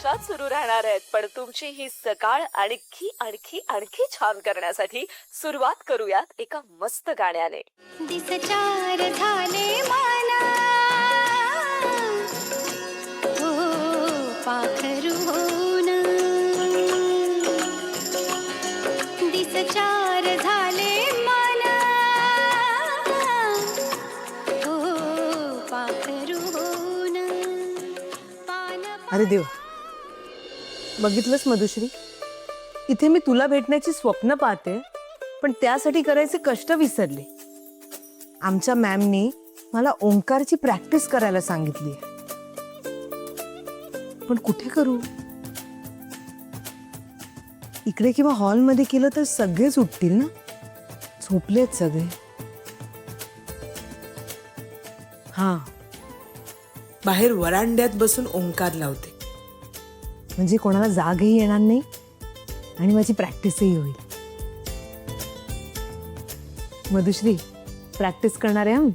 अशाच सुरू राहणार आहेत, पण तुमची ही सकाळ आणखी आणखी आणखी छान करण्यासाठी सुरुवात करूयात एका मस्त गाण्याने. दिसचार झाले माना हो पाखरू होऊन दिसचार झाले माना हो पाखरू होऊन अरे देव, बघितलंस मधुश्री, इथे मी तुला भेटण्याची स्वप्न पाहते, पण त्यासाठी करायचे कष्ट विसरले. आमच्या मॅमनी मला ओंकारची प्रॅक्टिस करायला सांगितली, पण कुठे करू? इकडे किंवा हॉलमध्ये केलं तर सगळेच उठतील ना, झोपलेत सगळे. हा, बाहेर वरांड्यात बसून ओंकार लावते. म्हणजे कोणाला जागही येणार नाही आणि माझी प्रॅक्टिसही होईल. मधुश्री, प्रॅक्टिस करणार आहे आम्ही.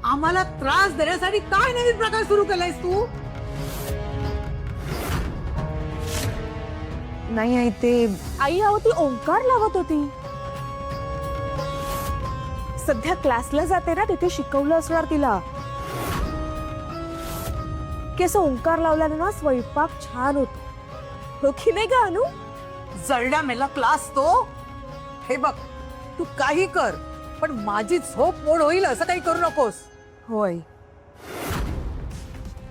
आम्हाला त्रास देण्यासाठी काय नवीन प्रकार सुरू केलायस तू? नाही आई, ते आई अहो, ती ओंकार लावत होती. सध्या क्लासला जाते ना, तिथे शिकवलं असणार तिला की असं ओंकार लावल्याने ना स्वयंपाक छान होतो. हो की नाही का अनु? जळड्या मेला क्लास तो. हे बघ, तू काही कर, पण माझी झोप मोड होईल असं काही करू नकोस. होय.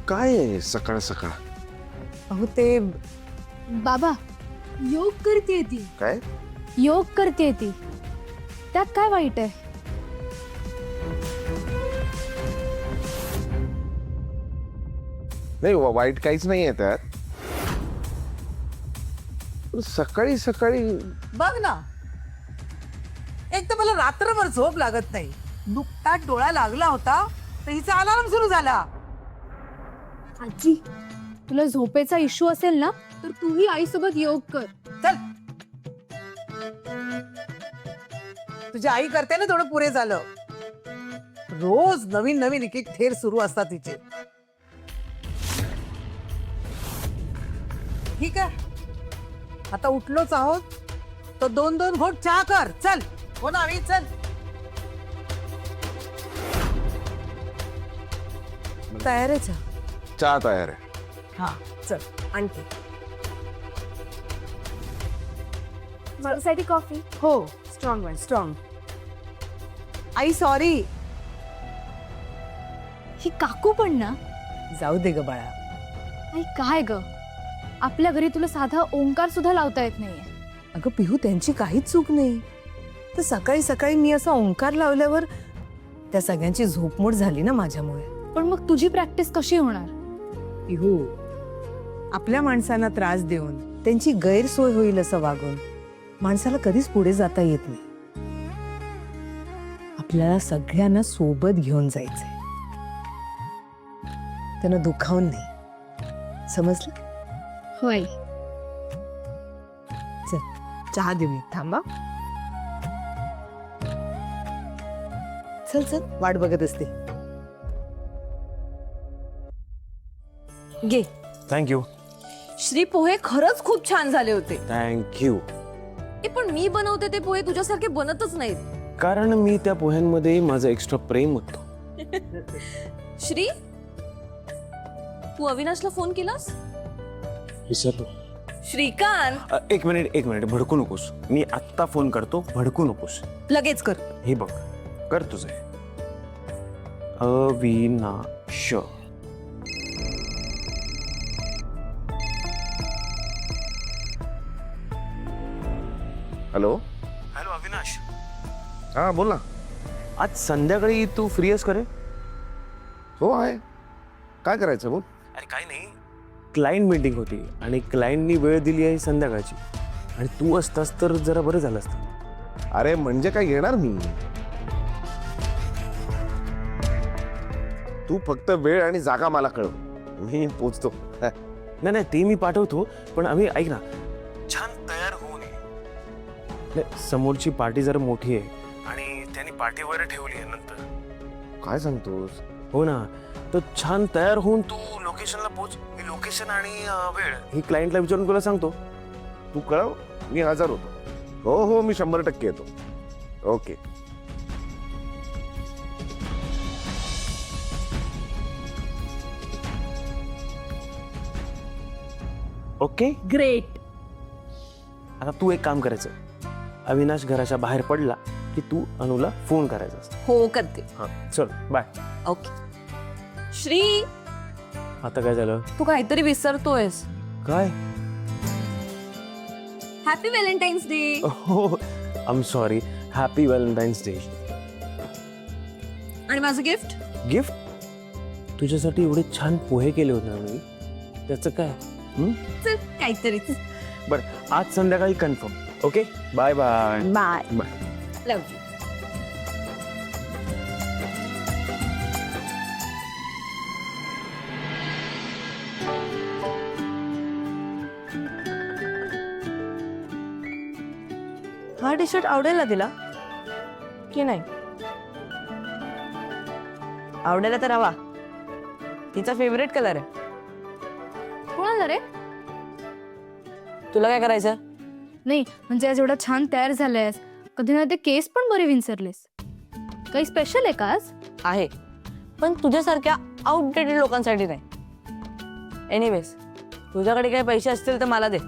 काय आहे सकाळ सकाळ? अहो ते बाबा, योग करते ती, काय योग करते ती, त्यात काय वाईट आहे? नाही, वाईट काहीच नाही आहे त्यात. पण सकाळी सकाळी बघ ना, एक तर मला रात्रभर झोप लागत नाही. नुकताच डोळा लागला होता तर हिचा अलार्म सुरू झाला. आजी, तुला झोपेचा इश्यू असेल ना, तर तूही आईसोबत योग कर. चल, तुझी आई करते ना, थोडं पुरे झालं. रोज नवीन नवीन एक एक थेर सुरू असतात तिचे. ठीक आहे, आता उठलोच आहोत, तर 2-2 घोट चहा कर. चल हो ना, चल. तयार आहे चहा? चहा तयार आहे. हा, चल. आणते. माझ्यासाठी कॉफी. हो, स्ट्रॉंग वन, स्ट्रॉंग. आई सॉरी. ही काकू पण ना. जाऊ दे ग बाळा. आई काय ग, आपल्या घरी तुला साधा ओंकार सुद्धा लावता येत नाहीये. अगं पिहू, त्यांची काहीच चूक नाही. तर सकाळी सकाळी मी असा ओंकार लावल्यावर त्या सगळ्यांची झोपमोड झाली ना माझ्यामुळे. पण मग तुझी प्रॅक्टिस कशी होणार? पिहू, आपल्या माणसांना त्रास देऊन त्यांची गैरसोय होईल असं वागून माणसाला कधीच पुढे जाता येत नाही. आपल्याला सगळ्यांना सोबत घेऊन जायचंय, त्यांना दुखावून नाही. समजलं? होय. चल चहा देऊया, थांबा. चल चल, वाट बघत असते. घे. थँक्यू. श्री, पोहे खरंच खूप छान झाले होते. थँक्यू. पण मी बनवते ते पोहे तुझ्यासारखे बनतच नाहीत. कारण मी त्या पोह्यांमध्ये माझं एक्स्ट्रा प्रेम होतं. श्री, तू अविनाशला फोन केलास? विसरलो. श्रीकांत, एक मिनिट भडकू नकोस. मी आत्ता फोन करतो, भडकू नकोस. लगेच कर. हे बघ, कर तुझे. अविनाश. हॅलो. हॅलो अविनाश. हा बोल ना. आज संध्याकाळी तू फ्री आहेस का रे? हो आहे. काय करायचं बोल. अरे काही नाही, क्लायंट मीटिंग होती आणि क्लायंटनी वेळ दिली आहे संध्याकाळची, आणि तू असतास तर जरा बरं झालं असतं. अरे म्हणजे काय येणार मी. तू फक्त वेळ आणि जागा मला कळव, मी पोचतो. नाही ते मी पाठवतो, पण आम्ही ऐक ना, छान तयार होऊन ये. नाही, समोरची पार्टी जरा मोठी आहे आणि त्यांनी पार्टी वगैरे ठेवली आहे नंतर. काय सांगतोस. हो ना, तर छान तयार होऊन तू लोकेशनला पोच. मी लोकेशन आणि वेळ ही क्लायंटला विचारून तुला सांगतो. तू कळव, मी हजर होतो. हो हो, मी 100% येतो. ओके. ओके. ग्रेट. आता तू एक काम करायचं, अविनाश घराच्या बाहेर पडला की तू अनुला फोन करायचा. हो करते. हा चल बाय. ओके. श्री, आता काय झालं? तू काहीतरी विसरतोयस. काय? Happy Valentine's day. हो, I am sorry. Happy Valentine's day. आणि माझं गिफ्ट? गिफ्ट? तुझ्यासाठी एवढे छान पोहे केले होते ना मी, त्याचं काय? चल काहीतरीच. बरं, आज संध्याकाळी confirm. Okay, bye bye. Bye. Bye. Love you. हा टी शर्ट आवडेल ना तिला की नाही? आवडायला तर हवा. तिचा फेवरेट कलर आहे. कोणाला रे? तुला काय करायचं? नाही म्हणजे आज एवढा छान तयार झालायस, कधी ना ते केस पण बरे विंचरलेस. काही स्पेशल आहे का आज? आहे, पण तुझ्यासारख्या आउटडेटेड लोकांसाठी नाही. एनिवेज, तुझ्याकडे काही पैसे असतील तर मला दे.